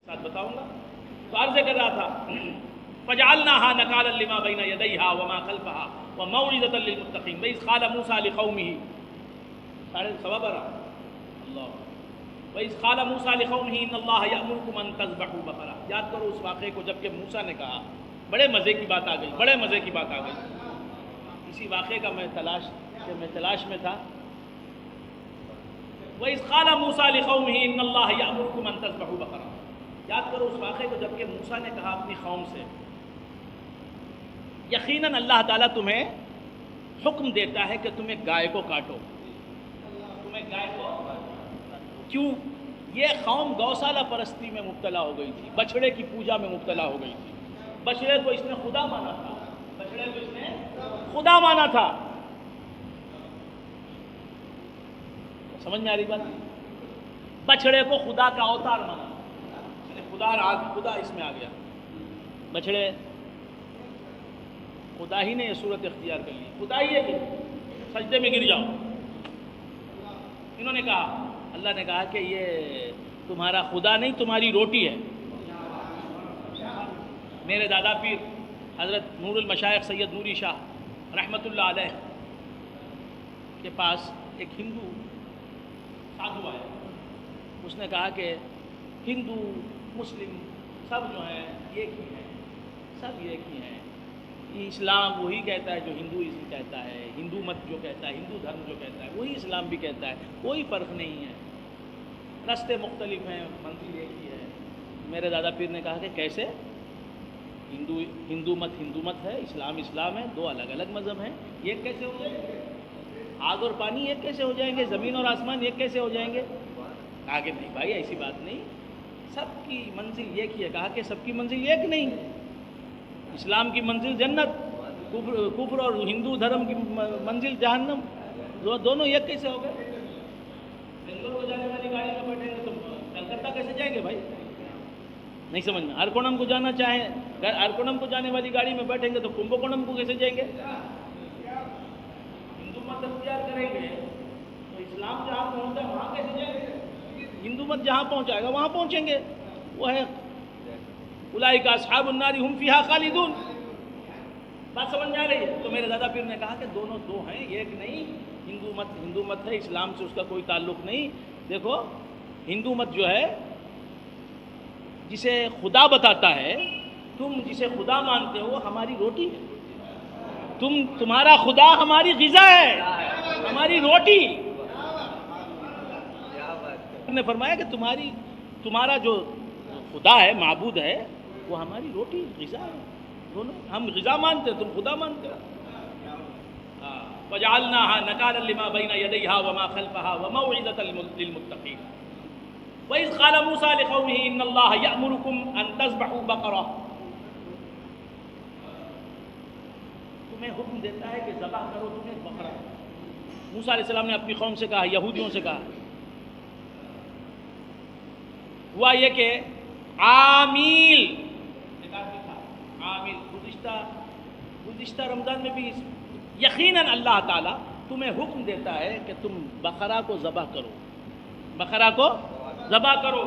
ساتھ بتاؤں گا تو عرض کر رہا تھا فجعلناها نکالا لما بین یدیہا وما خلفہا وموعظۃ للمتقین وإذ قال موسیٰ لقومہ ساڑھے سوا برا اللہ وإذ قال موسیٰ لقومہ ان اللہ یأمرکم ان تذبحوا بقرہ. یاد کرو اس واقعے کو جب کہ موسیٰ نے کہا. بڑے مزے کی بات آ گئی, بڑے مزے کی بات آ گئی. اسی واقعے کا میں تلاش میں تھا. وإذ قال موسیٰ لقومہ ان اللہ یأمرکم ان تذبحوا بقرہ. یاد کرو اس واقعے کو جب کہ موسیٰ نے کہا اپنی قوم سے یقیناً اللہ تعالیٰ تمہیں حکم دیتا ہے کہ تمہیں گائے کو کاٹو. تمہیں گائے کو کیوں؟ یہ قوم گوشالہ پرستی میں مبتلا ہو گئی تھی, بچڑے کی پوجا میں مبتلا ہو گئی تھی. بچڑے کو اس نے خدا مانا تھا, بچڑے کو اس نے خدا مانا تھا. سمجھ میں آ رہی بات؟ بچڑے کو خدا کا اوتار مانا, خدا اس میں آ گیا. بچڑے خدا ہی نے یہ صورت اختیار کر لی, خدا ہی ہے کہ سجدے میں گر جاؤ. انہوں نے کہا, اللہ نے کہا کہ یہ تمہارا خدا نہیں تمہاری روٹی ہے. میرے دادا پیر حضرت نور المشائخ سید نوری شاہ رحمۃ اللہ علیہ کے پاس ایک ہندو سادھو آیا. اس نے کہا کہ ہندو مسلم سب جو ہیں ایک ہی ہیں, سب ایک ہی ہیں. اسلام وہی کہتا ہے جو ہندوازم کہتا ہے, ہندو مت جو کہتا ہے, ہندو دھرم جو کہتا ہے وہی اسلام بھی کہتا ہے. کوئی فرق نہیں ہے, راستے مختلف ہیں, منزل ایک ہی ہے. میرے دادا پیر نے کہا کہ کیسے؟ ہندو مت ہے, اسلام ہے, دو الگ الگ مذہب ہیں, ایک کیسے ہو جائیں گے؟ آگ اور پانی ایک کیسے ہو جائیں گے؟ زمین اور آسمان ایک کیسے ہو جائیں گے؟ کہا کہ نہیں بھائی ایسی بات نہیں, سب کی منزل ایک ہی ہے. کہا کہ سب کی منزل ایک نہیں, اسلام کی منزل جنت, کفر اور ہندو دھرم کی منزل جہنم, دونوں ایک کیسے ہو گئے؟ بنگلور کو جانے والی گاڑی میں بیٹھیں گے تو کلکتہ کیسے جائیں گے بھائی؟ نہیں سمجھ میں. ارکونم کو جانا چاہیں, ارکونم کو جانے والی گاڑی میں بیٹھیں گے تو کمبھکونم کو کیسے جائیں گے؟ ہندو مت اختیار کریں گے تو اسلام جہاں پہنچتا ہے وہاں کیسے جائیں گے؟ ہندو مت جہاں پہنچائے گا وہاں پہنچیں گے. وہ ہے اولئک اصحاب النار هم فیہا خالدون. بات سمجھ میں آ رہی ہے؟ تو میرے دادا پیر نے کہا کہ دونوں دو ہیں, ایک نہیں. ہندو مت ہے, اسلام سے اس کا کوئی تعلق نہیں. دیکھو ہندو مت جو ہے جسے خدا بتاتا ہے, تم جسے خدا مانتے ہو ہماری روٹی ہے. تمہارا خدا ہماری غذا ہے, ہماری روٹی. نے فرمایا کہ تمہارا جو خدا ہے, معبود ہے, وہ ہماری روٹی غذا ہے. دونوں ہم غذا مانتے ہیں, تم خدا مانتے ہو. وجعلناها نکالا لما بین یدیہا وما خلفہا وموعظۃ للمتقین. وإذ قال موسیٰ لقومہ ان اللہ یأمرکم ان تذبحوا بقرہ. تمہیں حکم دیتا ہے کہ ذبح کرو تمہیں بقرہ. موسیٰ علیہ السلام نے اپنی قوم سے کہا, یہودیوں سے کہا. ہوا یہ کہ عامل گزشتہ رمضان میں بھی یقیناً اللہ تعالیٰ تمہیں حکم دیتا ہے کہ تم بقرہ کو ذبح کرو. بقرہ کو ذبح کرو,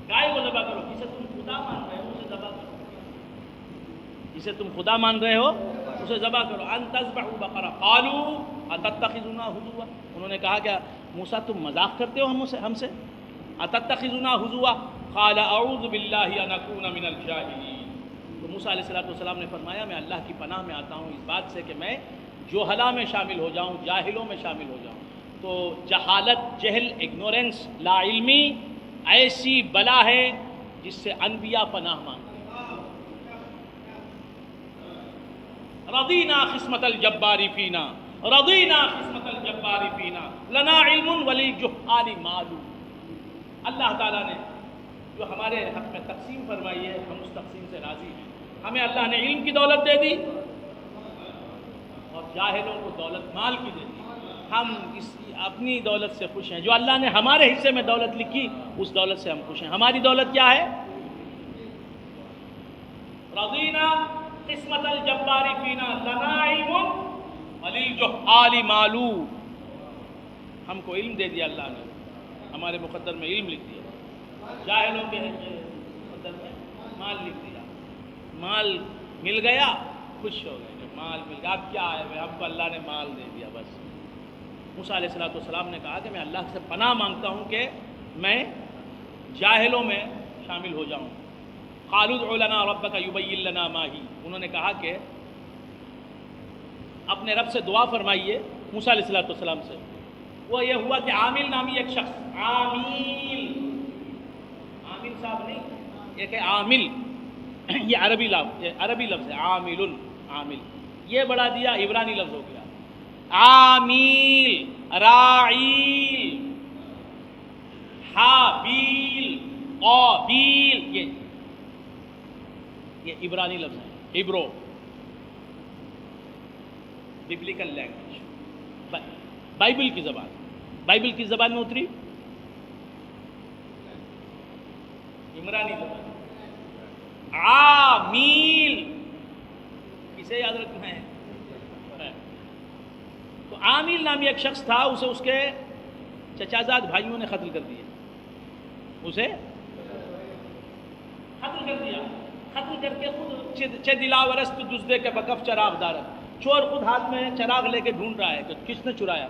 گائے کو ذبح کرو. جسے تم خدا مان رہے ہو اسے ذبح کرو, جسے تم خدا مان رہے ہو اسے ذبح کرو. ان تذبحوا بقرہ قالوا اتتخذنا ہزوا. انہوں نے کہا کہ موسیٰ تم مذاق کرتے ہو ہم سے؟ اتتخذنا ہزوا قال اعوذ باللہ ان اکون من الجاہلین. تو موسیٰ علیہ السلام نے فرمایا میں اللہ کی پناہ میں آتا ہوں اس بات سے کہ میں جوہلا میں شامل ہو جاؤں, جاہلوں میں شامل ہو جاؤں. تو جہالت, جہل, اگنورنس, لا علمی ایسی بلا ہے جس سے انبیاء پناہ مانگتے ہیں. رضینا قسمت الجبار فینا, رضینا قسمت الجبار فینا, لنا علم وللجہال مال. اللہ تعالیٰ نے جو ہمارے حق میں تقسیم فرمائی ہے ہم اس تقسیم سے راضی ہیں. ہمیں اللہ نے علم کی دولت دے دی اور جاہلوں کو دولت مال کی دے دی. ہم اس اپنی دولت سے خوش ہیں. جو اللہ نے ہمارے حصے میں دولت لکھی اس دولت سے ہم خوش ہیں. ہماری دولت کیا ہے؟ رضینا قسمت الجبار فینا لنا علم وللجہال مال. ہم کو علم دے دیا اللہ نے, ہمارے مقدر میں علم لکھ دیا. جاہلوں کے مال لکھ دیا، مال مل گیا، خوش ہو گئے کہ مال مل گیا، اب کیا ہے، ہم کو اللہ نے مال دے دیا بس۔ موسیٰ علیہ السلام نے کہا کہ میں اللہ سے پناہ مانگتا ہوں کہ میں جاہلوں میں شامل ہو جاؤں۔ قالوا ادع لنا ربک یبین لنا ما ہی، انہوں نے کہا کہ اپنے رب سے دعا فرمائیے موسیٰ علیہ السلام سے۔ وہ یہ ہوا کہ عامل نامی ایک شخص، عامل صاحب نہیں، ایک ہے عامل، یہ عربی لفظ ہے، عامل، یہ بڑھا دیا عبرانی لفظ ہو گیا، عامل، راعیل، حابیل، قابیل، یہ عبرانی لفظ ہے، عبرو، ببلیکل لینگویج، بائبل کی زبان میں اتری عمرانی زبان۔ عامل کسے یاد رکھنا ہے؟ تو عامل نامی ایک شخص تھا، اسے اس کے چچازاد بھائیوں نے قتل کر دیا، قتل کر کے خود چہ دلاورست دزدے کے بکف چراغ دارد، چور خود ہاتھ میں چراغ لے کے ڈھونڈ رہا ہے کہ کس نے چرایا،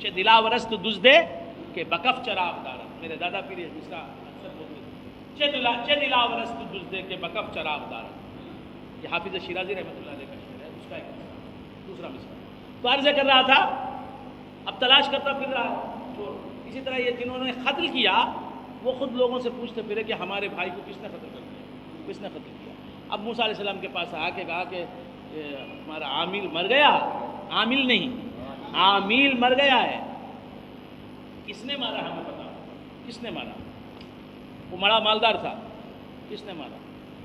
چہ دلاورست دزدے کے بکف چراغ دارد، میرے دادا پیر اس کا اکثر بولتے تھے، چہ دلاورست دزدے کے بکف چراغ دارد، یہ حافظ شیرازی رحمۃ اللہ علیہ کا شعر ہے، اس کا ایک دوسرا مثال۔ تو عرض کر رہا تھا اب تلاش کرتا پھر رہا ہے چور۔ اسی طرح یہ جنہوں نے قتل کیا وہ خود لوگوں سے پوچھتے پھرے کہ ہمارے بھائی کو کس نے قتل کر دیا، کس نے قتل کیا۔ اب موسیٰ علیہ السلام کے پاس آ کے کہا کہ ہمارا عامل مر گیا، عامل نہیں، عامل مر گیا ہے، کس نے مارا ہمیں بتاؤ، کس نے مارا، وہ بڑا مالدار تھا، کس نے مارا؟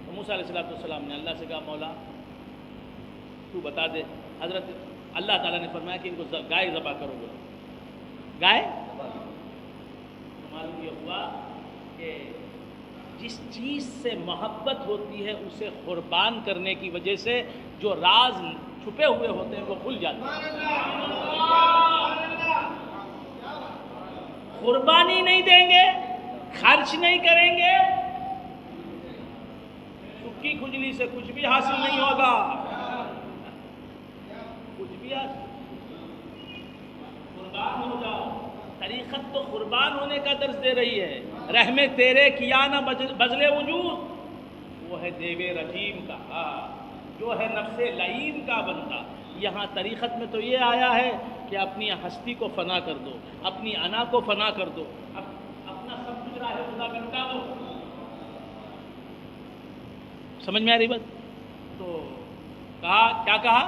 تو موسیٰ علیہ السلام نے اللہ سے کہا مولا تو بتا دے۔ حضرت اللہ تعالیٰ نے فرمایا کہ ان کو گائے ذبح کرو گے، گائے۔ معلوم یہ ہوا کہ جس چیز سے محبت ہوتی ہے اسے قربان کرنے کی وجہ سے جو راز چھپے ہوئے ہوتے ہیں وہ کھل جاتے ہیں۔ قربانی نہیں دیں گے، خرچ نہیں کریں گے، سکی کھجلی سے کچھ بھی حاصل نہیں ہوگا، کچھ بھی حاصل۔ قربان ہو جاؤ، طریقت تو قربان ہونے کا درس دے رہی ہے۔ رحم تیرے کیا نہ بذل وجود، وہ ہے دیو رجیم کا، جو ہے نفس لعین کا بندہ۔ یہاں طریقت میں تو یہ آیا ہے کہ اپنی ہستی کو فنا کر دو، اپنی انا کو فنا کر دو، اپنا سب کچھ راہ خدا میں لٹا دو۔ سمجھ میں آ رہی بات؟ تو کہا، کیا کہا؟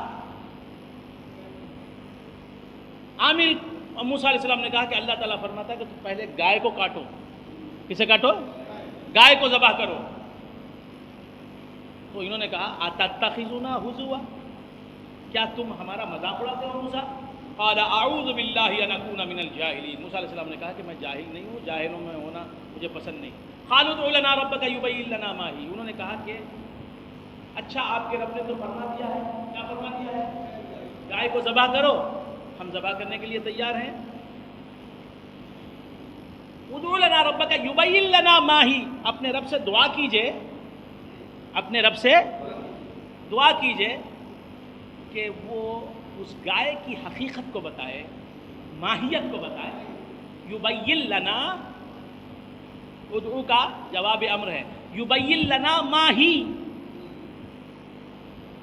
عامل موسیٰ علیہ السلام نے کہا کہ اللہ تعالیٰ فرماتا ہے کہ تم پہلے گائے کو کاٹو۔ کسے کاٹو؟ گائے کو ذبح کرو۔ تو انہوں نے کہا اتتخذنا ہزوا، کیا تم ہمارا مذاق اڑاتے ہو موسیٰ؟ قال اعوذ باللہ ان اکون من الجاہلین، موسیٰ علیہ السلام نے کہا کہ میں جاہل نہیں ہوں، جاہلوں میں ہونا مجھے پسند نہیں۔ قالوا ادع لنا ربک یبین لنا ما ہی، انہوں نے کہا کہ اچھا آپ کے رب نے تو فرما دیا ہے، کیا فرما دیا ہے؟ گائے کو ذبح کرو، ہم ذبح کرنے کے لیے تیار ہیں۔ ادع لنا ربک یبین لنا ما ہی، اپنے رب سے دعا کیجئے، اپنے رب سے دعا کیجئے کہ وہ اس گائے کی حقیقت کو بتائے، ماہیت کو بتائے۔ یبین لنا، ادعو کا جواب امر ہے، یبین لنا ما ہی،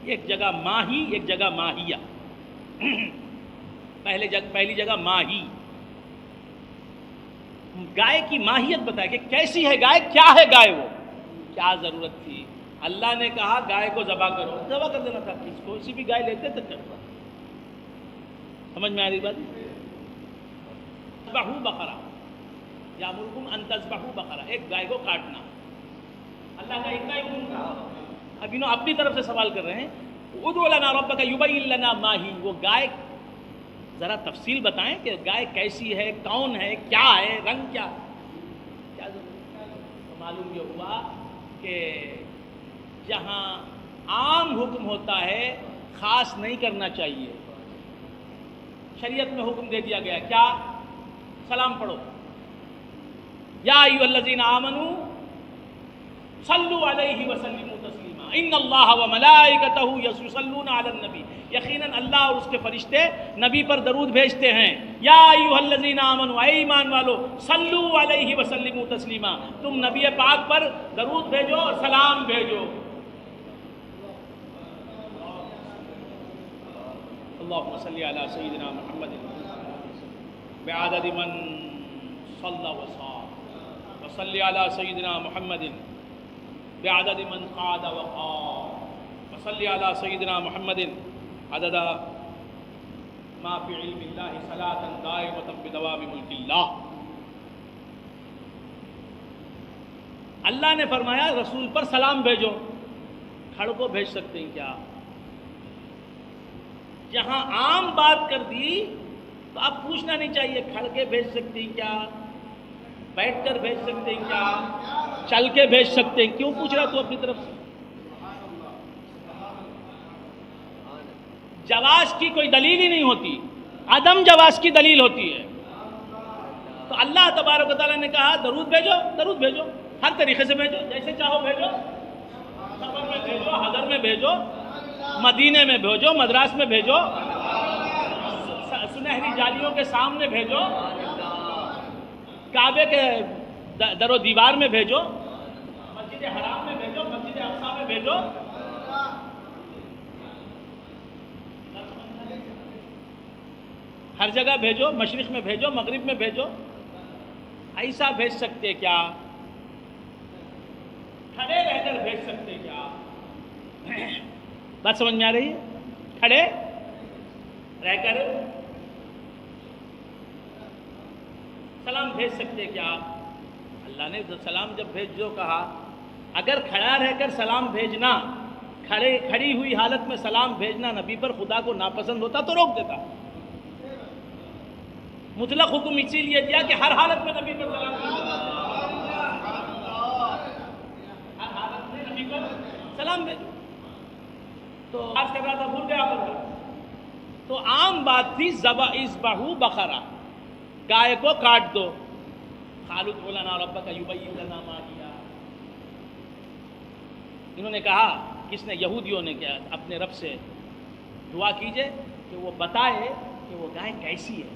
ایک جگہ ماہی ایک جگہ ماہیہ، پہلی جگہ ماہی، گائے کی ماہیت بتائے کہ کیسی ہے گائے، کیا ہے گائے، وہ کیا ضرورت تھی۔ اللہ نے کہا گائے کو ذبح کرو، ذبح کر دینا تھا، کس کو سی بھی گائے لیتے تک کرتا۔ سمجھ میں آ رہی بات؟ تذبحوا بقرہ، یامرکم ان تذبحوا بقرہ، ایک گائے کو کاٹنا اللہ کا ایک حکم تھا۔ اب انہوں اپنی طرف سے سوال کر رہے ہیں، ادع لنا ربک یبین لنا ما ہی، وہ گائے ذرا تفصیل بتائیں کہ گائے کیسی ہے، کون ہے، کیا ہے، رنگ کیا ضرورت ہے۔ تو معلوم یہ ہوا کہ جہاں عام حکم ہوتا ہے خاص نہیں کرنا چاہیے۔ شریعت میں حکم دے دیا گیا، کیا؟ سلام پڑھو، یا ایھا الذین آمنوا صلو علیہ وسلموا تسلیما ان اللہ وملائکتہ یصلون علی النبی، یقیناً اللہ اور اس کے فرشتے نبی پر درود بھیجتے ہیں. یا ایھا الذین آمنوا، اے ایمان والو، صلو علیہ وسلموا تسلیما، تم نبی پاک پر درود بھیجو اور سلام بھیجو. اللہم صلی علی سیدنا محمد بعدد من صلی وصام، وصلی علی سیدنا محمد بعدد من قعد وقام، وصلی علی سیدنا محمد عدد ما فی علم اللہ صلاة دائمۃ بدوام ملک اللہ. اللہ نے فرمایا رسول پر سلام بھیجو. کھڑ کو بھیج سکتے ہیں کیا؟ جہاں عام بات کر دی تو اب پوچھنا نہیں چاہیے کھڑ کے بھیج سکتے ہیں کیا، بیٹھ کر بھیج سکتے ہیں کیا، چل کے بھیج سکتے ہیں. کیوں پوچھ رہا تو اپنی طرف سے؟ جواز کی کوئی دلیل ہی نہیں ہوتی، عدم جواز کی دلیل ہوتی ہے. تو اللہ تبارک و تعالیٰ نے کہا درود بھیجو، درود بھیجو، ہر طریقے سے بھیجو، جیسے چاہو بھیجو. سفر میں بھیجو، حضر میں بھیجو، مدینے میں بھیجو، مدراس میں بھیجو، سنہری جالیوں کے سامنے بھیجو، کعبے کے در و دیوار میں بھیجو، مسجد حرام میں بھیجو، مسجد اقصی میں بھیجو. ہر جگہ بھیجو، مشرق میں بھیجو، مغرب میں بھیجو. ایسا بھیج سکتے کیا؟ کھڑے رہ کر بھیج سکتے کیا؟ بات سمجھ میں آ رہی ہے؟ کھڑے رہ کر سلام بھیج سکتے کیا؟ اللہ نے سلام جب بھیجو کہا، اگر کھڑا رہ کر سلام بھیجنا، کھڑی ہوئی حالت میں سلام بھیجنا نبی پر خدا کو ناپسند ہوتا تو روک دیتا. مطلق حکم اسی لیے دیا کہ ہر حالت میں نبی پر سلام بھیجو، ہر حالت میں نبی پر سلام بھیجو. تو آج کر رہا تھا، بھول گیا پر. تو عام بات تھی اذبحوا بقرہ، گائے کو کاٹ دو. قالوا ادع لنا ربک یبین لنا ما ہی. انہوں نے کہا، کس نے؟ یہودیوں نے کیا، اپنے رب سے دعا کیجئے کہ وہ بتائے کہ وہ گائے کیسی ہے.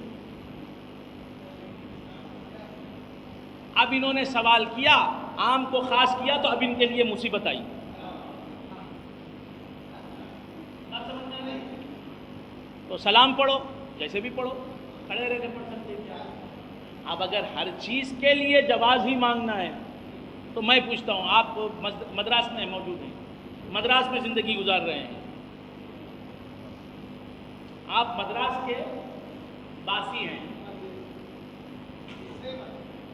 اب انہوں نے سوال کیا، عام کو خاص کیا، تو اب ان کے لیے مصیبت آئی. تو سلام پڑھو، جیسے بھی پڑھو، کھڑے رہ کے پڑھ سکتے ہیں. اب اگر ہر چیز کے لیے جواز ہی مانگنا ہے تو میں پوچھتا ہوں، آپ مدراس میں موجود ہیں، مدراس میں زندگی گزار رہے ہیں، آپ مدراس کے باسی ہیں،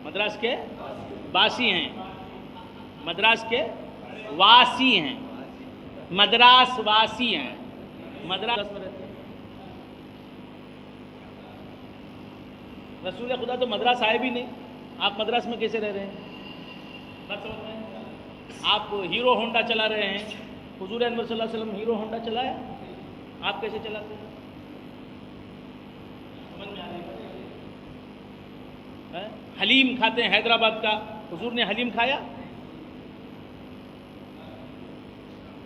مدراس کے باسی ہیں، مدراس کے واسی ہیں، مدراس واسی ہیں، مدراس میں رہتے ہیں. رسول خدا تو مدراس آئے بھی نہیں، آپ مدراس میں کیسے رہ رہے ہیں؟ بات سمجھ رہے ہیں؟ آپ ہیرو ہونڈا چلا رہے ہیں، حضور انور صلی اللہ علیہ وسلم ہیرو ہونڈا چلایا، آپ کیسے چلاتے ہیں؟ سمجھ میں آ رہی ہے؟ حلیم کھاتے ہیں حیدرآباد کا، حضور نے حلیم کھایا؟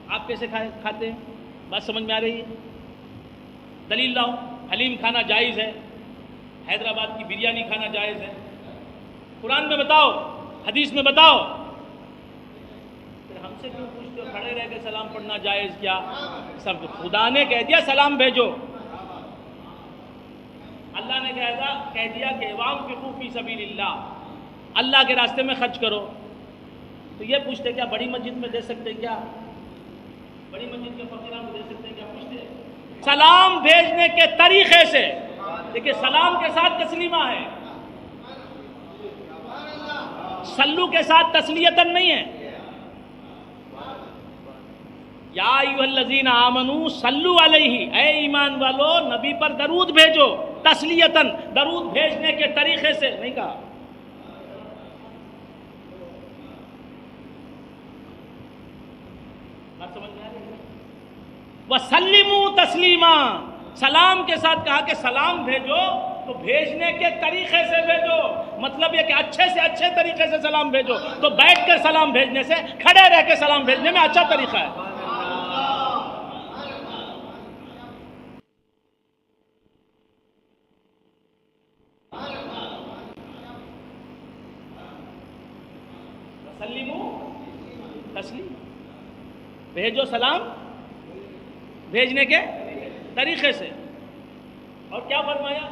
آپ کیسے کھاتے ہیں؟ بات سمجھ میں آ رہی ہے؟ دلیل لاؤ. حلیم کھانا جائز ہے، حیدرآباد کی بریانی کھانا جائز ہے. قرآن میں بتاؤ، حدیث میں بتاؤ. پھر ہم سے کیوں پوچھتے ہو کھڑے رہ کے سلام پڑھنا جائز کیا؟ سب خدا نے کہہ دیا سلام بھیجو. اللہ نے کہہ دیا کہ وانفقوا فی سبیل اللہ، اللہ کے راستے میں خرچ کرو. تو یہ پوچھتے کیا بڑی مسجد میں دے سکتے کیا؟ بڑی مسجد کے فقیران کو دے سکتے کیا؟ پوچھتے. سلام بھیجنے کے طریقے سے دیکھیں، سلام کے ساتھ تسلیمہ ہے، سلو کے ساتھ تسلیتاً نہیں ہے. یا ایھا الذین آمنوا صلو علیہ، اے ایمان والو نبی پر درود بھیجو. تسلیتاً، درود بھیجنے کے طریقے سے نہیں کہا. بات سمجھ میں آ رہی ہے؟ وَسَلِّمُوا تسلیما، سلام کے ساتھ کہا کہ سلام بھیجو. تو تو بھیجنے کے طریقے سے بھیجو، مطلب یہ کہ اچھے سے اچھے طریقے سے سلام بھیجو. تو بیٹھ کر سلام بھیجنے سے کھڑے رہ کے سلام بھیجنے میں اچھا طریقہ ہے. تسلیم، بھیجو سلام بھیجنے کے طریقے سے. اور کیا فرمایا؟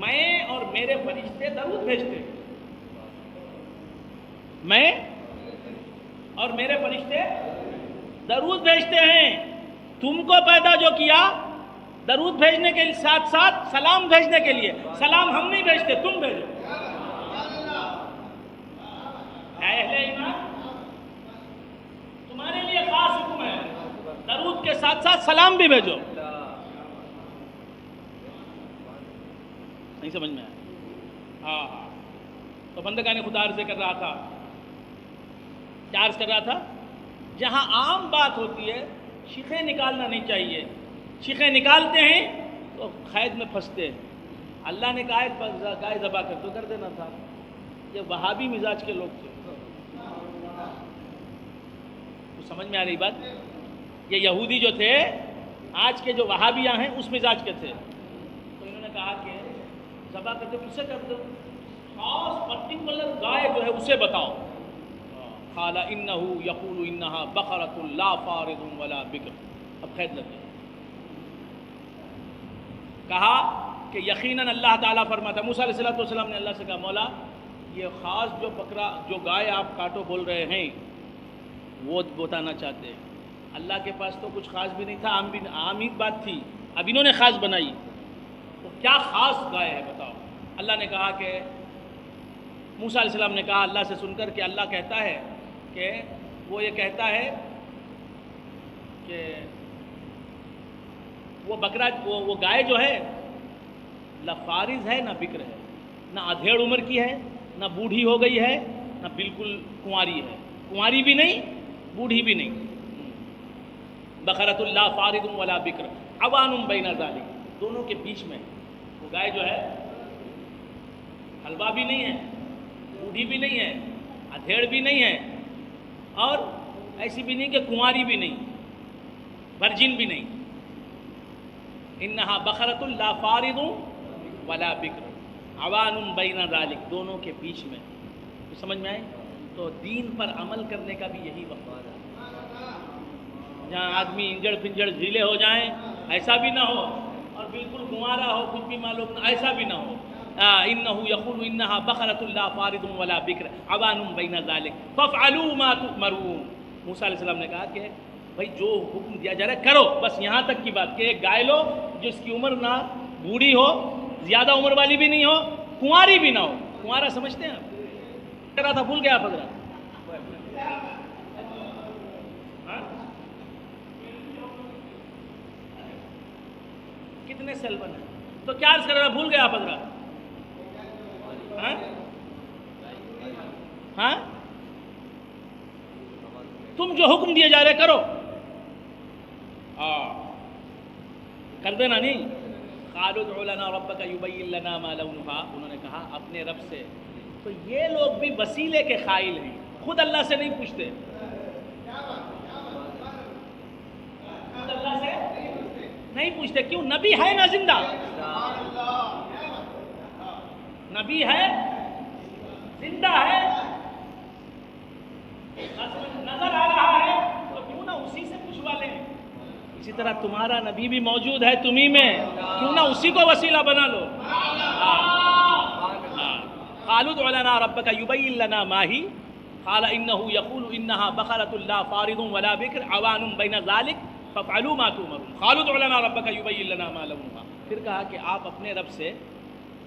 میں اور میرے فرشتے درود بھیجتے ہیں. میں اور میرے فرشتے درود بھیجتے ہیں. تم کو پیدا جو کیا درود بھیجنے کے ساتھ ساتھ سلام بھیجنے کے لیے. سلام ہم نہیں بھیجتے، تم بھیجو. اے اہل ایمان، تمہارے لیے خاص حکم ہے، درود کے ساتھ ساتھ سلام بھی بھیجو. نہیں سمجھ میں آیا؟ ہاں. تو بندگان خدا عرض کر رہا تھا، کیا عرض کر رہا تھا؟ جہاں عام بات ہوتی ہے شیخیں نکالنا نہیں چاہیے. شیخیں نکالتے ہیں تو قید میں پھنستے ہیں. اللہ نے کہا گائے ذبح کر تو کر دینا تھا. یہ وہابی مزاج کے لوگ تھے. سمجھ میں آ رہی بات؟ یہ یہودی جو تھے، آج کے جو وہابیاں ہیں اس مزاج کے تھے. تو انہوں نے کہا کہ ذبح کرتے کس سے کرتے ہو؟ خاص پرٹیکولر گائے جو ہے اسے بتاؤ. قال انہ یقول انہا بقرۃ لا فارض ولا بکر. اب قید لگ گئی. کہا کہ یقیناً اللہ تعالیٰ فرماتا ہے، موسیٰ علیہ السلام نے اللہ سے کہا مولا یہ خاص جو بکرا جو گائے آپ کاٹو بول رہے ہیں وہ بتانا چاہتے ہیں. اللہ کے پاس تو کچھ خاص بھی نہیں تھا، عام ہی بات تھی. اب انہوں نے خاص بنائی. تو کیا خاص گائے ہے بتاؤ. اللہ نے کہا کہ موسیٰ علیہ السلام نے کہا اللہ سے سن کر کہ اللہ کہتا ہے کہ وہ یہ کہتا ہے کہ وہ بکرا وہ گائے جو ہے نہ فارض ہے نہ بکر ہے، نہ ادھیڑ عمر کی ہے، نہ بوڑھی ہو گئی ہے، نہ بالکل کنواری ہے. کنواری بھی نہیں، بوڑھی بھی نہیں. بقرۃ لا فارض ولا بکر عوان بین ذالک، دونوں کے بیچ میں. وہ گائے جو ہے حلوا بھی نہیں ہے، بوڑھی بھی نہیں ہے، ادھیڑ بھی نہیں ہے، اور ایسی بھی نہیں کہ کنواری بھی نہیں، ورجن بھی نہیں. انہا بقرۃ لا فارض ولا بکر عوان بین ذالک، دونوں کے بیچ میں. تو سمجھ میں آئے؟ تو دین پر عمل کرنے کا بھی یہی وقت ہے. جہاں آدمی انجڑ پنجڑ ڈھیلے ہو جائیں ایسا بھی نہ ہو، اور بالکل گنوارا ہو کچھ بھی معلوم نہ ایسا بھی نہ ہو. انہ یقول انہا بقرۃ لا فارض ولا بکر عوان بین ذالک فافعلوا ما تؤمرون. موسیٰ علیہ السلام نے کہا کہ بھائی جو حکم دیا جا رہا ہے کرو. بس یہاں تک کی بات کہ ایک گائے لو جس کی عمر نہ بوڑھی ہو، زیادہ عمر والی بھی نہیں ہو، کنواری بھی نہ ہو. کنوارا سمجھتے ہیں آپ؟ کہہ رہا تھا بھول گیا آپ حضرات. کتنے سیل بنے تو کیا عرض کر رہا بھول گیا آپ حضرات؟ ہاں تم جو حکم دیے جا رہے کرو. کر دینا نہیں. قالوا ادع لنا ربک یبین لنا ما لونها، انہوں نے کہا اپنے رب سے. تو یہ لوگ بھی وسیلے کے قائل ہیں، خود اللہ سے نہیں پوچھتے. خود اللہ سے نہیں پوچھتے. کیوں؟ نبی ہے نا زندہ، نبی ہے زندہ ہے، نظر آ رہا ہے، تو کیوں نہ اسی سے پوچھوا لیں. اسی طرح تمہارا نبی بھی موجود ہے تمہیں میں، کیوں نہ اسی کو وسیلہ بنا لو. قالوا ادع لنا ربک یبین لنا ما ہی قال انہ یقول انہا بقرۃ لا فارض ولا بکر عوان بین ذالک فافعلوا ما تؤمرون. قالوا ادع لنا ربک یبین لنا ما لونها. پھر کہا کہ آپ اپنے رب سے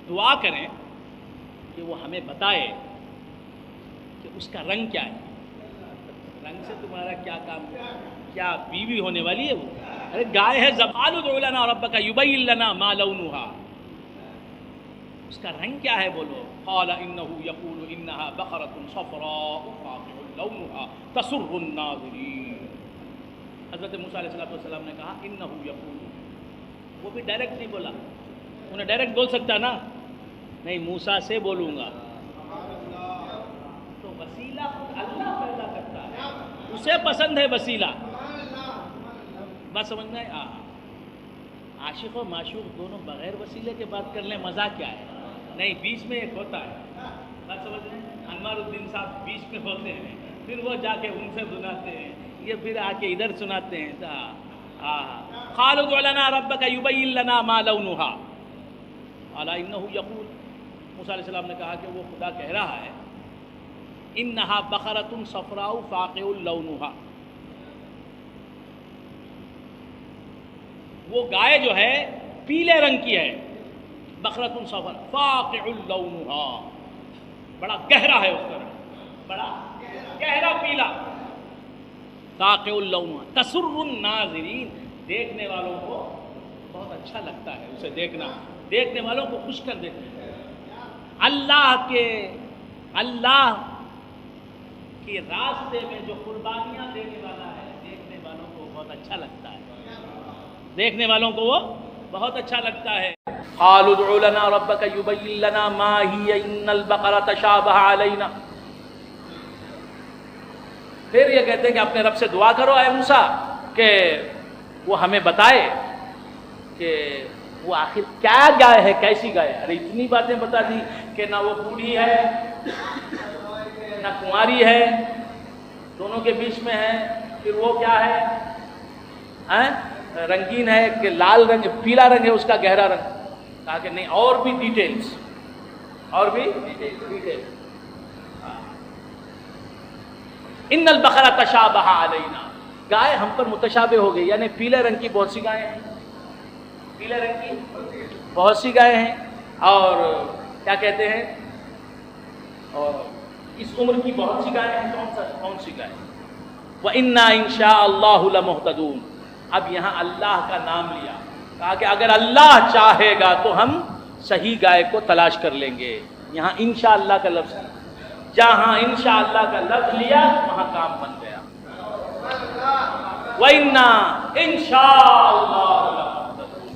دعا کریں کہ وہ ہمیں بتائے کہ اس کا رنگ کیا ہے. رنگ سے تمہارا کیا کام ہے؟ کیا بیوی ہونے والی ہے وہ؟ ارے گائے ہے. قالوا ادع لنا ربک یبین لنا ما لونها، اس کا رنگ کیا ہے بولو. قال انہ یقول انہا بقرۃ صفراء فاقع لونها تسر الناظرین. حضرت موسیٰ علیہ السلام نے کہا انہ یقول، وہ بھی ڈائریکٹ نہیں بولا، انہیں ڈائریکٹ بول سکتا نا، نہیں موسیٰ سے بولوں گا. تو وسیلہ خود اللہ پیدا کرتا ہے، اسے پسند ہے وسیلہ. بات سمجھ میں آئے؟ عاشق و معشوق دونوں بغیر وسیلے کے بات کر لیں، مزہ کیا ہے؟ نہیں، بیچ میں ایک ہوتا ہے. بات سمجھ میں؟ انوار الدین صاحب بیچ میں ہوتے ہیں، پھر وہ جا کے ان سے سناتے ہیں، یہ پھر آ کے ادھر سناتے ہیں. قالوا ادع لنا ربك يبين لنا ما لونها قال انه يقول. موسیٰ علیہ السلام نے کہا کہ وہ خدا کہہ رہا ہے انها بقرة صفراء فاقع لونها، وہ گائے جو ہے پیلے رنگ کی ہے. بقرة صفراء فاقع لونها، بڑا گہرا ہے اس کا رنگ، بڑا گہرا پیلا. فاقع لونها تسر الناظرین، دیکھنے والوں کو بہت اچھا لگتا ہے اسے دیکھنا، دیکھنے والوں کو خوش کر دیتے ہیں. اللہ کے راستے میں جو قربانیاں دینے والا ہے، دیکھنے والوں کو بہت اچھا لگتا ہے، دیکھنے والوں کو وہ بہت اچھا لگتا ہے. قالوا ادع لنا ربك يبين لنا ما هي ان البقرة تشابه علينا. پھر یہ کہتے ہیں کہ اپنے رب سے دعا کرو اے موسیٰ کہ وہ ہمیں بتائے کہ وہ آخر کیا گائے ہے، کیسی گائے. ارے اتنی باتیں بتا دی کہ نہ وہ بوڑھی ہے نہ کنواری ہے، دونوں کے بیچ میں ہے. پھر وہ کیا ہے، رنگین ہے کہ لال رنگ، پیلا رنگ ہے اس کا، گہرا رنگ. کہا کہ نہیں، اور بھی ڈیٹیلز، اور بھی ڈیٹیلز. ان البقرہ تشابہ علینا، گائے ہم پر متشابہ ہو گئی. یعنی پیلے رنگ کی بہت سی گائیں ہیں، پیلے رنگ کی بہت سی گائے ہیں، اور کیا کہتے ہیں، اور اس عمر کی بہت سی گائے ہیں. کون سی گائے؟ وَإِنَّا إِن شَاءَ اللَّهُ لَمُهْتَدُونَ. اب یہاں اللہ کا نام لیا، کہا کہ اگر اللہ چاہے گا تو ہم صحیح گائے کو تلاش کر لیں گے. یہاں انشاءاللہ کا لفظ، جہاں انشاءاللہ کا لفظ لیا وہاں کام بن گیا. وَإِنَّا إِن شَاءَ اللَّهُ لَمُهْتَدُونَ،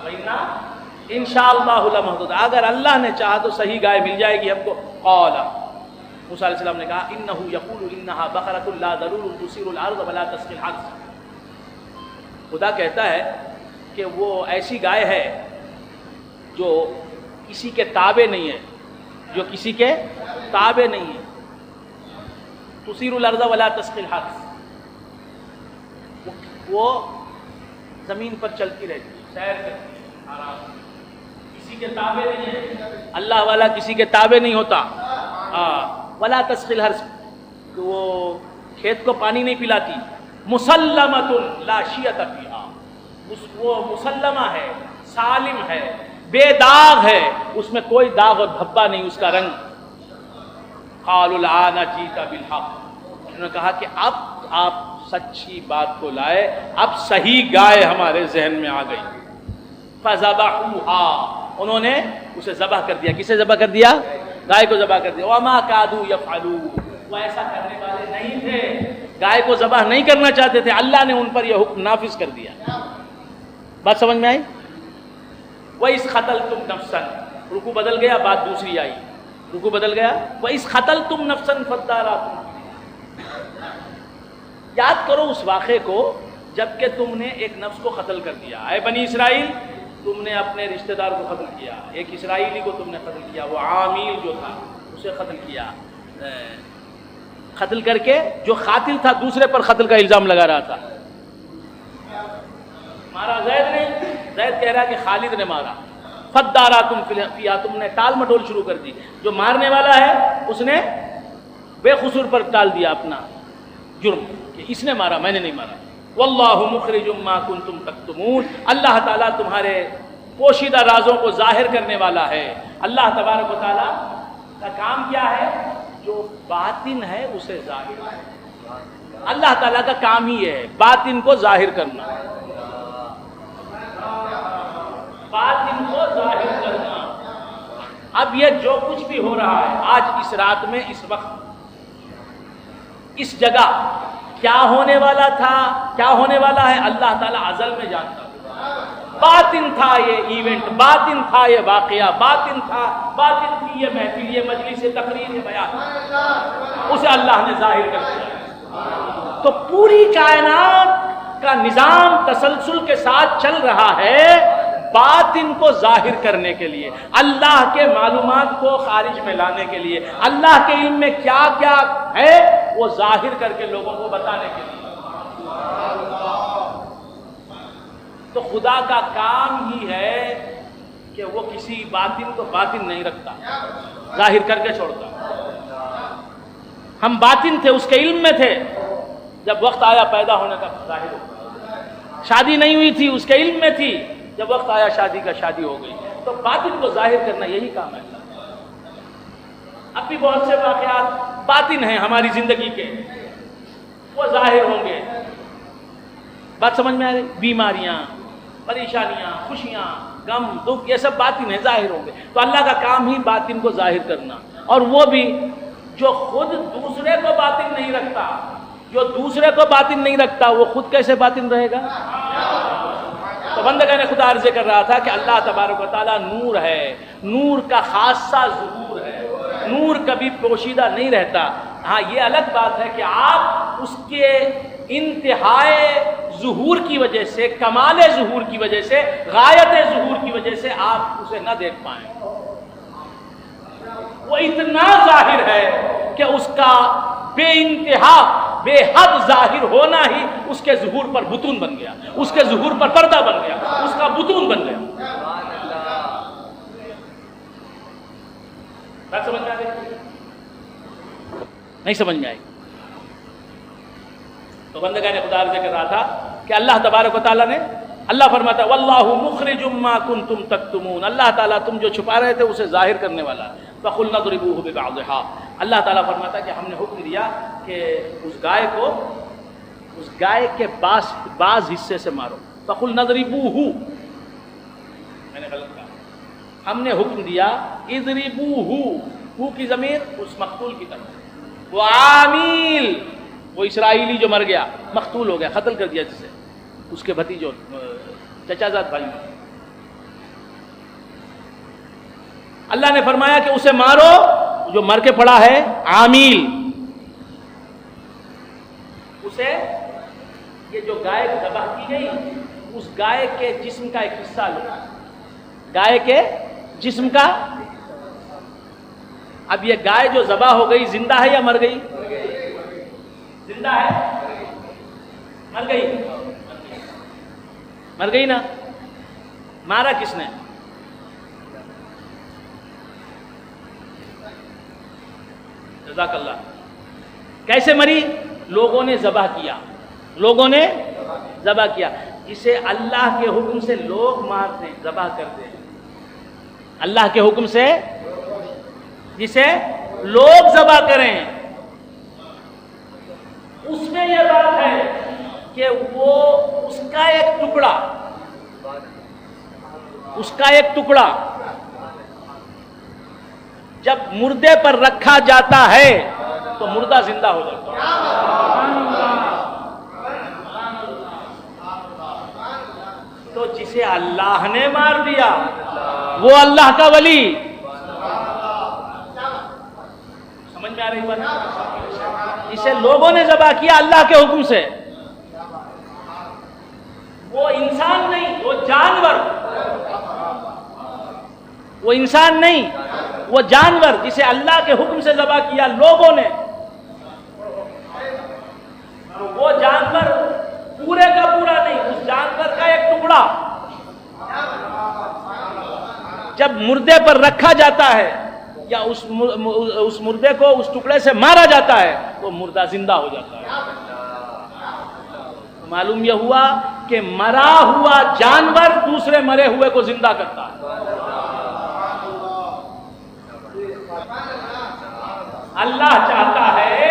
وَإِنَّا إِن شَاءَ اللَّهُ لَمُهْتَدُونَ. اگر اللہ نے چاہا تو صحیح گائے مل جائے گی ہم کو. قَالَ، موسیٰ علیہ السلام نے کہا إِنَّهُ يَقُولُ إِنَّهَا بَقَرَةٌ لَا ذَلُولٌ تُثِيرُ الْأَرْضَ وَلَا تَسْقِي الْحَرْثَ. خدا کہتا ہے کہ وہ ایسی گائے ہے جو کسی کے تابع نہیں ہے، جو کسی کے تابع نہیں ہے. تثیر الارض ولا تسقی الحرث، وہ زمین پر چلتی رہتی ہے، سیر کرتی ہے آرام، کسی کے تابع نہیں ہے. اللہ والا کسی کے تابع نہیں ہوتا. ولا تسقی الحرث، وہ کھیت کو پانی نہیں پلاتی. مسلمۃ لا شیۃ فیہا، وہ مسلمہ ہے، سالم ہے، بے داغ ہے، اس میں کوئی داغ اور دھبا نہیں اس کا رنگ. قالوا الآن جئت بالحق، انہوں نے کہا کہ اب آپ سچی بات کو لائے، اب صحیح گائے ہمارے ذہن میں آ گئی. فذبحوها، انہوں نے اسے ذبح کر دیا. کسے ذبح کر دیا؟ گائے کو ذبح کر دیا. وما كادوا يفعلون، وہ ایسا کرنے والے نہیں تھے، گائے کو ذبح نہیں کرنا چاہتے تھے. اللہ نے ان پر یہ حکم نافذ کر دیا. بات سمجھ میں آئی؟ وَإِذْ قَتَلْتُمْ نَفْسًا، رکوع بدل گیا، بات دوسری آئی. رکوع بدل گیا. وَإِذْ قَتَلْتُمْ نَفْسًا فَادَّارَأْتُمْ، یاد کرو اس واقعے کو جب کہ تم نے ایک نفس کو قتل کر دیا. اے بنی اسرائیل، تم نے اپنے رشتہ دار کو قتل کیا، ایک اسرائیلی کو تم نے قتل کیا، وہ عامیل جو تھا اسے قتل کیا. قتل کر کے جو قاتل تھا دوسرے پر قتل کا الزام لگا رہا تھا. مارا زید نے، زید کہہ رہا کہ خالد نے مارا. فَادَّارَأْتُمْ فِيهَا، تم نے ٹال مٹول شروع کر دی. جو مارنے والا ہے اس نے بے قصور پر ٹال دیا اپنا جرم کہ اس نے مارا، میں نے نہیں مارا. وَاللَّهُ مُخْرِجٌ مَا كُنْتُمْ تَكْتُمُونَ، اللہ تعالیٰ تمہارے پوشیدہ رازوں کو ظاہر کرنے والا ہے. اللہ تبارک و تعالیٰ کا کام کیا ہے؟ جو باطن ہے اسے ظاہر ہے. اللہ تعالیٰ کا کام ہی ہے باطن کو ظاہر کرنا، باطن کو ظاہر کرنا. اب یہ جو کچھ بھی ہو رہا ہے آج اس رات میں، اس وقت، اس جگہ، کیا ہونے والا تھا، کیا ہونے والا ہے، اللہ تعالیٰ ازل میں جانتا ہے. باطن تھا یہ ایونٹ، باطن تھا یہ واقعہ، باطن تھی یہ محفل، یہ مجلس تقریر بیان، اسے اللہ نے ظاہر کر دیا۔ تو پوری کائنات کا نظام تسلسل کے ساتھ چل رہا ہے باطن کو ظاہر کرنے کے لیے، اللہ کے معلومات کو خارج میں لانے کے لیے، اللہ کے علم میں کیا کیا ہے وہ ظاہر کر کے لوگوں کو بتانے کے لیے۔ تو خدا کا کام ہی ہے کہ وہ کسی باطن کو باطن نہیں رکھتا، ظاہر کر کے چھوڑتا۔ ہم باطن تھے، اس کے علم میں تھے، جب وقت آیا پیدا ہونے کا ظاہر ہو۔ شادی نہیں ہوئی تھی، اس کے علم میں تھی، جب وقت آیا شادی کا شادی ہو گئی۔ تو باطن کو ظاہر کرنا یہی کام ہے۔ اب بھی بہت سے واقعات باطن ہیں ہماری زندگی کے، وہ ظاہر ہوں گے۔ بات سمجھ میں آ رہی؟ بیماریاں، پریشانیاں، خوشیاں، غم، دکھ، یہ سب باطن ہیں، ظاہر ہوں گے۔ تو اللہ کا کام ہی باطن کو ظاہر کرنا، اور وہ بھی جو خود دوسرے کو باطن نہیں رکھتا، جو دوسرے کو باطن نہیں رکھتا وہ خود کیسے باطن رہے گا؟ تو بندگان خدا عرض کر رہا تھا کہ اللہ تبارک و تعالیٰ نور ہے، نور کا خاصہ ظہور ہے، نور کبھی پوشیدہ نہیں رہتا۔ ہاں یہ الگ بات ہے کہ آپ اس کے انتہائے ظہور کی وجہ سے، کمال ظہور کی وجہ سے، غایت ظہور کی وجہ سے آپ اسے نہ دیکھ پائیں۔ وہ اتنا ظاہر ہے کہ اس کا بے انتہا، بے حد ظاہر ہونا ہی اس کے ظہور پر بطون بن گیا، اس کے ظہور پر پردہ بن گیا، اس کا بطون بن گیا۔ بات سمجھ میں آ گئی؟ نہیں سمجھ میں آئی؟ تو بندگان خدا عرض کر رہا تھا کہ اللہ تبارک و تعالیٰ نے، اللہ فرماتا ہے واللہ مخرج ما کنتم تکتمون، اللہ تعالیٰ تم جو چھپا رہے تھے اسے ظاہر کرنے والا۔ فقلنا اضربوه ببعضها، اللہ تعالیٰ فرماتا ہے کہ ہم نے حکم دیا کہ اس گائے کو، اس گائے کے بعض حصے سے مارو۔ فقلنا اضربوه، میں نے غلط کہا، ہم نے حکم دیا اضربوه، ہو کی ضمیر اس مقتول کی طرف، وہ عامل، وہ اسرائیلی جو مر گیا، مقتول ہو گیا، قتل کر دیا جسے، اس کے بھتیجوں، چچا زاد بھائی۔ اللہ نے فرمایا کہ اسے مارو جو مر کے پڑا ہے، عامل، اسے، یہ جو گائے ذبح کی گئی اس گائے کے جسم کا ایک حصہ لو، گائے کے جسم کا۔ اب یہ گائے جو ذبح ہو گئی زندہ ہے یا مر گئی؟ زندہ ہے، مر گئی؟ مر گئی نا؟ مارا کس نے؟ جزاک اللہ۔ کیسے مری؟ لوگوں نے ذبح کیا، لوگوں نے ذبح کیا۔ جسے اللہ کے حکم سے لوگ مارتے ہیں، ذبح کرتے ہیں، اللہ کے حکم سے جسے لوگ ذبح کریں، اس میں یہ بات ہے کہ وہ اس کا ایک ٹکڑا، اس کا ایک ٹکڑا جب مردے پر رکھا جاتا ہے تو مردہ زندہ ہو جاتا ہے۔ تو جسے اللہ نے مار دیا وہ اللہ کا ولی، سمجھ میں آ رہی بات؟ جسے لوگوں نے ذبح کیا اللہ کے حکم سے، وہ انسان نہیں، وہ جانور، وہ انسان نہیں، وہ جانور جسے اللہ کے حکم سے ذبح کیا لوگوں نے، وہ جانور پورے کا پورا نہیں، اس جانور کا ایک ٹکڑا جب مردے پر رکھا جاتا ہے یا اس مردے کو اس ٹکڑے سے مارا جاتا ہے وہ مردہ زندہ ہو جاتا ہے۔ معلوم یہ ہوا کہ مرا ہوا جانور دوسرے مرے ہوئے کو زندہ کرتا ہے۔ اللہ چاہتا ہے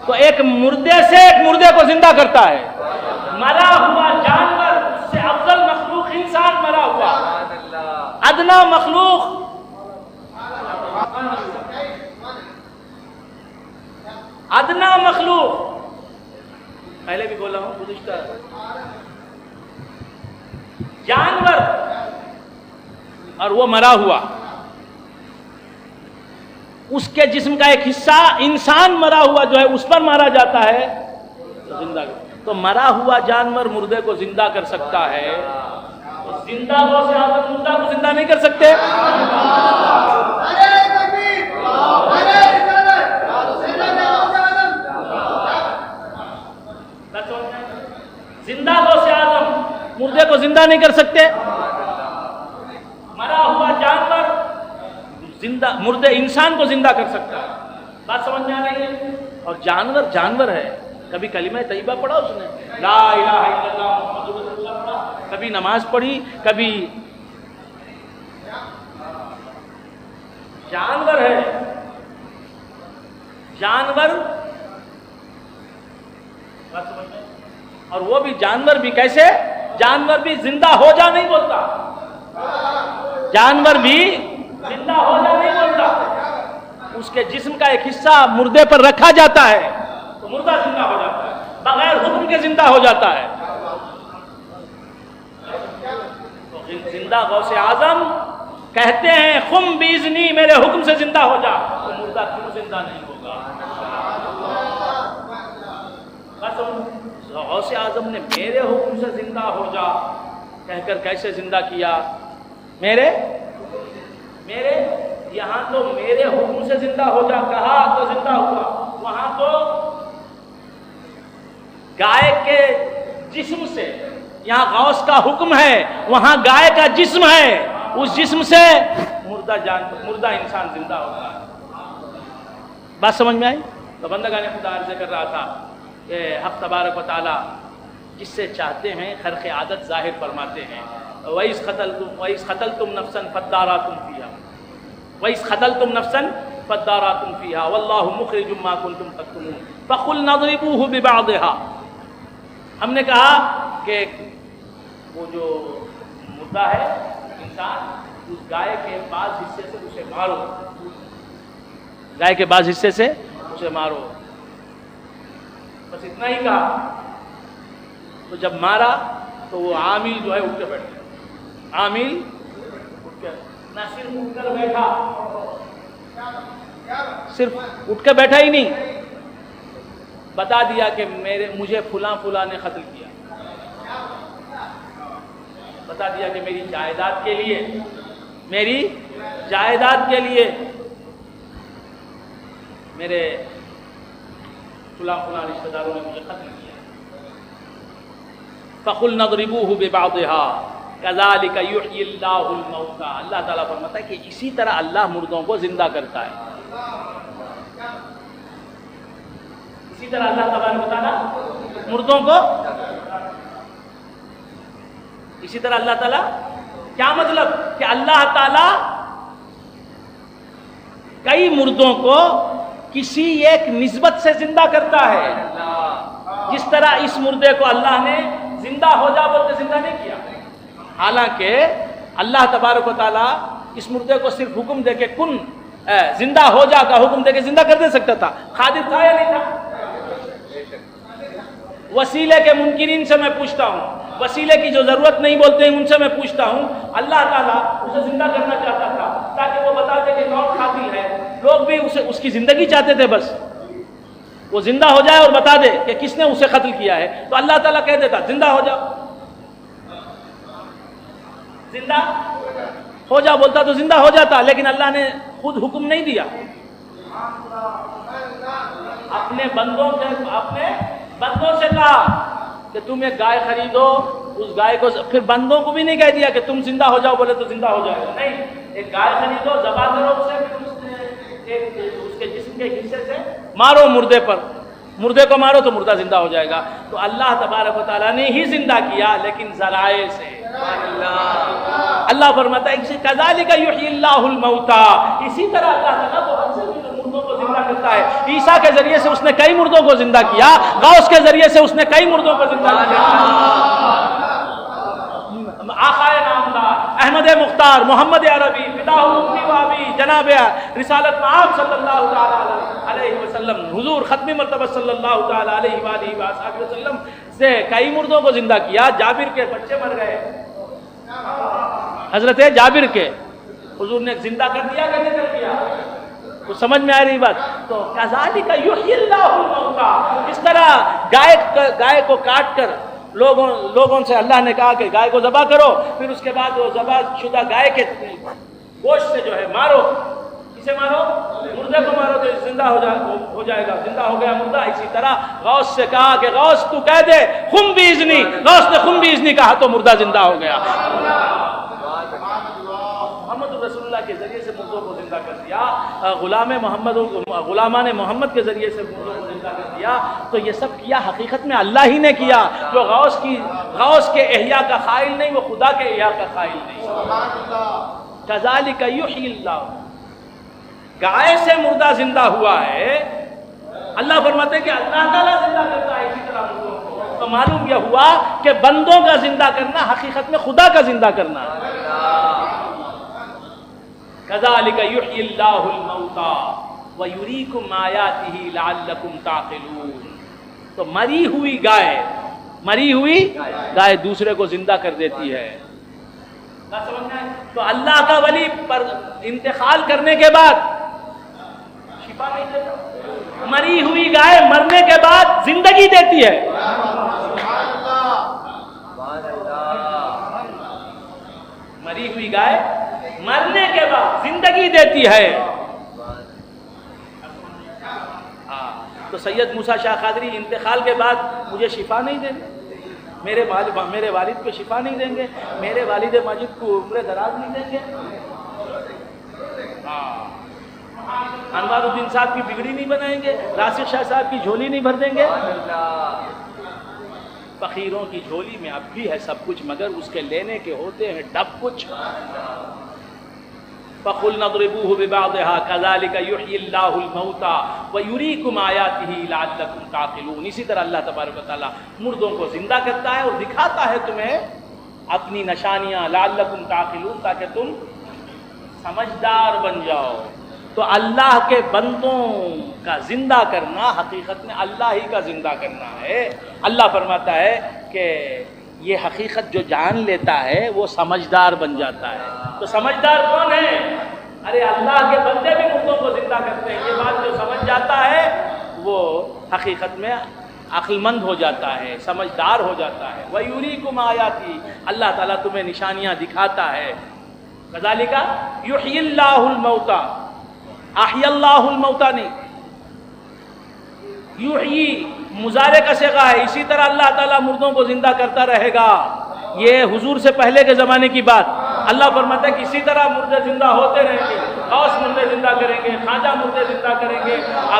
تو ایک مردے سے ایک مردے کو زندہ کرتا ہے۔ مرا ہوا جانور، اس سے افضل مخلوق انسان مرا ہوا، ادنا مخلوق، ادنا مخلوق، پہلے بھی بولا ہوں گزشتہ جانور اور وہ مرا ہوا، اس کے جسم کا ایک حصہ انسان مرا ہوا جو ہے اس پر مارا جاتا ہے تو زندہ، تو مرا ہوا جانور مردے کو زندہ کر سکتا ہے، تو زندہ غوث اعظم مردہ کو زندہ نہیں کر سکتے؟ زندہ غوث اعظم مردے کو زندہ نہیں کر سکتے، مرا ہوا جانور زندہ مردے انسان کو زندہ کر سکتا ہے. بات سمجھ میں آ رہی ہے؟ اور جانور جانور ہے، کبھی کلمہ طیبہ پڑھا اس نے، لا الہ الا اللہ محمد رسول اللہ پڑھا، کبھی نماز پڑھی، کبھی جانور ہے، جانور. بات سمجھ میں؟ اور وہ بھی جانور بھی کیسے؟ جانور بھی زندہ ہو جا نہیں بولتا، جانور بھی زندہ ہو جا نہیں بولتا، اس کے جسم کا ایک حصہ مردے پر رکھا جاتا ہے تو مردہ زندہ ہو جاتا ہے، بغیر حکم کے زندہ ہو جاتا ہے. تو زندہ غوث اعظم کہتے ہیں خم بیزنی، میرے حکم سے زندہ ہو جا، تو مردہ کیوں زندہ نہیں ہوگا؟ غوث اعظم نے میرے حکم سے زندہ ہو جا کہہ کر کیسے زندہ کیا؟ میرے یہاں تو میرے حکم سے زندہ ہو جا کہا تو زندہ ہوا، وہاں تو گائے کے جسم سے، یہاں غوث کا حکم ہے، وہاں گائے کا جسم ہے، اس جسم سے مردہ انسان زندہ ہوتا ہے. بات سمجھ میں آئی؟ تو بندگان خدا عرض کر رہا تھا کہ حق تبارک و تعالی جس سے چاہتے ہیں خرق عادت ظاہر فرماتے ہیں. وَإِذْ قَتَلْتُمْ نَفْسًا فَادَّارَأْتُمْ فِيهَا وَإِذْ قَتَلْتُمْ نَفْسًا فَادَّارَأْتُمْ فِيهَا وَاللَّهُ مُخْرِجٌ مَا كُنْتُمْ تَكْتُمُونَ فَقُلْنَا اضْرِبُوهُ بِبَعْضِهَا. ہم نے کہا کہ وہ جو مردہ ہے انسان، اس گائے کے بعض حصے سے اسے مارو، گائے کے بعض حصے سے اسے مارو، بس اتنا ہی کہا. تو جب مارا تو وہ عامل جو ہے اٹھ کے بیٹھ گیا، عامل اٹھ کے نہ صرف اٹھ کر بیٹھا، صرف اٹھ کے بیٹھا ہی نہیں، بتا دیا کہ مجھے فلاں نے قتل کیا، بتا دیا کہ میری جائیداد کے لیے میرے فلاں رشتہ داروں نے مجھے قتل کیا. فَقُلْنَا اضْرِبُوهُ بِبَعْضِهَا كَذَلِكَ يُحْيِي اللَّهُ الْمَوْتَى. اللہ تعالیٰ فرماتا ہے کہ اسی طرح اللہ مردوں کو زندہ کرتا ہے، اسی طرح اللہ تبارک و تعالیٰ مردوں کو، اسی طرح اللہ تعالیٰ، کیا مطلب کہ اللہ تعالیٰ کئی مردوں کو کسی ایک نسبت سے زندہ کرتا ہے. جس طرح اس مردے کو اللہ نے زندہ ہو جا بولتے زندہ نہیں کیا، حالانکہ اللہ تبارک و تعالیٰ اس مردے کو صرف حکم دے کے کن زندہ ہو جا کا حکم دے کے زندہ کر دے سکتا تھا. قادر تھا یا نہیں تھا؟ وسیلے کے منکرین سے میں پوچھتا ہوں، وسیلے کی جو ضرورت نہیں بولتے ہیں ان سے میں پوچھتا ہوں، اللہ تعالیٰ اسے زندہ کرنا چاہتا تھا تاکہ وہ بتا دے کہ کون قاتل ہے. لوگ بھی اس کی زندگی چاہتے تھے، بس وہ زندہ ہو جائے اور بتا دے کہ کس نے اسے قتل کیا ہے، تو اللہ تعالیٰ کہہ دیتا زندہ ہو جاؤ، زندہ ہو جا بولتا تو زندہ ہو جاتا. لیکن اللہ نے خود حکم نہیں دیا، اپنے بندوں سے کہا کہ تم ایک گائے خریدو، اس گائے کو پھر بندوں کو بھی نہیں کہہ دیا کہ تم زندہ ہو جاؤ بولے تو زندہ ہو جائے گا، نہیں، ایک گائے خریدو، ذبح کرو اسے، اس کے جسم کے حصے سے مارو مردے کو مارو تو مردہ زندہ ہو جائے گا. تو اللہ تبارک و تعالیٰ نے ہی زندہ کیا لیکن ذرائع سے. اللہ فرماتا ہے کذالک یحیی اللہ الموتى، اسی طرح اللہ تعالیٰ بہت سے مردوں کو زندہ کرتا ہے. عیسیٰ کے ذریعے سے اس نے کئی مردوں کو زندہ کیا، غوث کے ذریعے سے اس نے کئی مردوں کو زندہ کیا. آقائے نامدار احمد مختار محمد عربی فداء الامتی وابی جناب رسالت مآب صلی اللہ تعالی علیہ وسلم، حضور ختم مرتبہ صلی اللہ تعالی علیہ وآلہ وسلم سے کئی مردوں کو زندہ کیا. جابر کے بچے مر گئے، حضرت جابر کے حضور نے زندہ کر دیا کہ نہیں کر دیا؟ تو سمجھ میں آ رہی بات؟ تو کذالک یحیی اللہ الموتى، اس طرح گائے کو کاٹ کر لوگوں سے اللہ نے کہا کہ گائے کو ذبح کرو، پھر اس کے بعد وہ ذبح شدہ گائے کے گوشت سے جو ہے مارو، اسے مارو، مردے کو مارو تو زندہ ہو جائے گا، زندہ ہو گیا مردہ۔ اسی طرح غوث سے کہا کہ غوث تو کہہ دے خم باذنی، غوث نے خم باذنی کہا تو مردہ زندہ ہو گیا۔ محمد رسول اللہ کے ذریعے سے مردوں کو زندہ کر دیا، غلامان محمد کے ذریعے سے مردوں کو زندہ کر دیا۔ تو یہ سب کیا حقیقت میں اللہ ہی نے کیا، جو غوث کے احیاء کا قائل نہیں، وہ خدا کے احیاء کا قائل نہیں۔ کذالک یحیی اللہ، گائے سے مردہ زندہ ہوا ہے، اللہ فرماتے ہیں کہ اللہ تعالیٰ زندہ کرتا ہے اسی طرح مردوں کو۔ تو معلوم یہ ہوا کہ بندوں کا زندہ کرنا حقیقت میں خدا کا زندہ کرنا ہے۔ کذالک یحیی اللہ الموتى ویریکم آیاتہ لعلکم تعقلون۔ تو مری ہوئی گائے دوسرے کو زندہ کر دیتی ہے۔ تو اللہ کا ولی پر انتقال کرنے کے بعد شفا نہیں دیتا، مری ہوئی گائے مرنے کے بعد زندگی دیتی ہے۔ مری ہوئی گائے مرنے کے بعد زندگی دیتی ہے۔ تو سید موسیٰ شاہ قادری انتقال کے بعد مجھے شفا نہیں دیں گے، میرے والد کو شفا نہیں دیں گے، میرے والد ماجد کو عمر دراز نہیں دیں گے، انوار الدین صاحب کی بگڑی نہیں بنائیں گے، راشد شاہ صاحب کی جھولی نہیں بھر دیں گے۔ فقیروں کی جھولی میں اب بھی ہے سب کچھ، مگر اس کے لینے کے ہوتے ہیں ڈب کچھ۔ فَقُلْنَا اضْرِبُوهُ بِبَعْضِهَا كَذَلِكَ يُحْيِي اللَّهُ الْمَوْتَى وَيُرِيكُمْ آيَاتِهِ لَعَلَّكُمْ تَعْقِلُونَ۔ اسی طرح اللہ تبارک و تعالیٰ مردوں کو زندہ کرتا ہے اور دکھاتا ہے تمہیں اپنی نشانیاں، لعلکم تعقلون، تاکہ تم سمجھدار بن جاؤ۔ تو اللہ کے بندوں کا زندہ کرنا حقیقت میں اللہ ہی کا زندہ کرنا ہے۔ اللہ فرماتا ہے کہ یہ حقیقت جو جان لیتا ہے وہ سمجھدار بن جاتا ہے۔ تو سمجھدار کون ہے؟ ارے اللہ کے بندے بھی مردوں کو زندہ کرتے ہیں۔ یہ بات جو سمجھ جاتا ہے وہ حقیقت میں عقل مند ہو جاتا ہے، سمجھدار ہو جاتا ہے۔ وَيُرِيكُمْ آيَاتِهِ، اللہ تعالیٰ تمہیں نشانیاں دکھاتا ہے۔ کذالک یحیی اللہ الموتى، احیی اللہ الموتى نہیں، یحیی مضارع کا صیغہ ہے، اسی طرح اللہ تعالیٰ مردوں کو زندہ کرتا رہے گا۔ یہ حضور سے پہلے کے زمانے کی بات، اللہ فرماتا ہے کہ اسی طرح مردے زندہ ہوتے رہیں گے، غوث مردے زندہ کریں گے، خواجہ مردے زندہ کریں گے،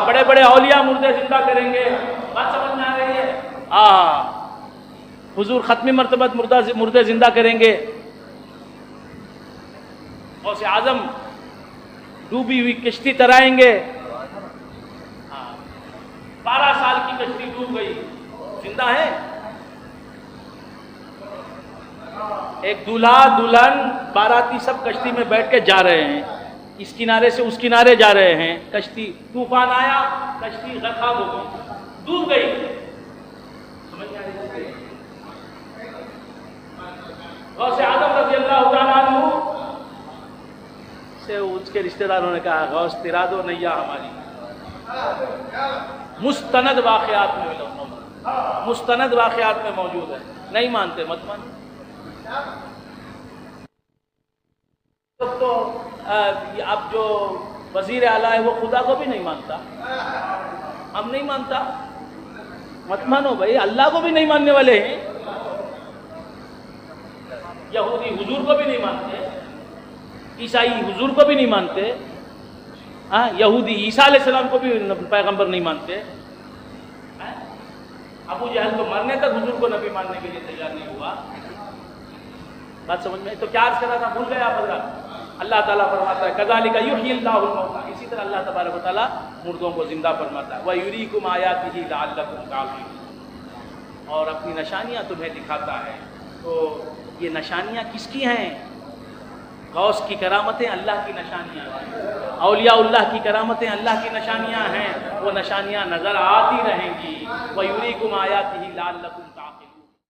بڑے بڑے اولیاء مردے زندہ کریں گے۔ بات سمجھ میں آ رہی ہے؟ حضور ختمی مرتبہ مردے زندہ کریں گے۔ غوث اعظم ڈوبی ہوئی کشتی ترائیں گے، 12 سال کی کشتی ڈوب گئی، زندہ ہے۔ ایک دولہا دلہن باراتی سب کشتی میں بیٹھ کے جا رہے ہیں، اس کنارے سے اس کنارے جا رہے ہیں، کشتی طوفان آیا، کشتی غرقاب ہو گئی، ڈوب گئی۔ سمجھ میں آ رہی ہے؟ غوث اعظم رضی اللہ تعالیٰ عنہ سے اس کے رشتہ داروں نے کہا غوث تیرا دو نیا ہماری۔ مستند واقعات میں موجود ہے، نہیں مانتے مت مانو۔ تو اب جو وزیر اعلیٰ ہے وہ خدا کو بھی نہیں مانتا، ہم نہیں مانتا، مت مانو بھائی، اللہ کو بھی نہیں ماننے والے ہیں۔ یہودی حضور کو بھی نہیں مانتے، عیسائی حضور کو بھی نہیں مانتے، یہودی عیسیٰ علیہ السلام کو بھی پیغمبر نہیں مانتے۔ ابو جہل تو مرنے تک حضور کو نبی ماننے کے لیے تیار نہیں ہوا۔ بات سمجھ میں؟ تو کیا عرض کر رہا تھا، بھول گیا حضرات؟ اللہ تعالیٰ فرماتا ہے کذالک یحیی اللہ الموتى، اسی طرح اللہ تبارک و تعالیٰ مردوں کو زندہ فرماتا ہے۔ وَیُرِیکُمْ آیاتہ لعلکم تعقلون، اور اپنی نشانیاں تمہیں دکھاتا ہے۔ تو یہ نشانیاں کس کی ہیں؟ غوث کی کرامتیں اللہ کی نشانیاں ہیں، اولیاء اللہ کی کرامتیں اللہ کی نشانیاں ہیں، وہ نشانیاں نظر آتی رہیں گی۔ وَیُرِیکُمْ آیاتہ لعلکم تعقلون۔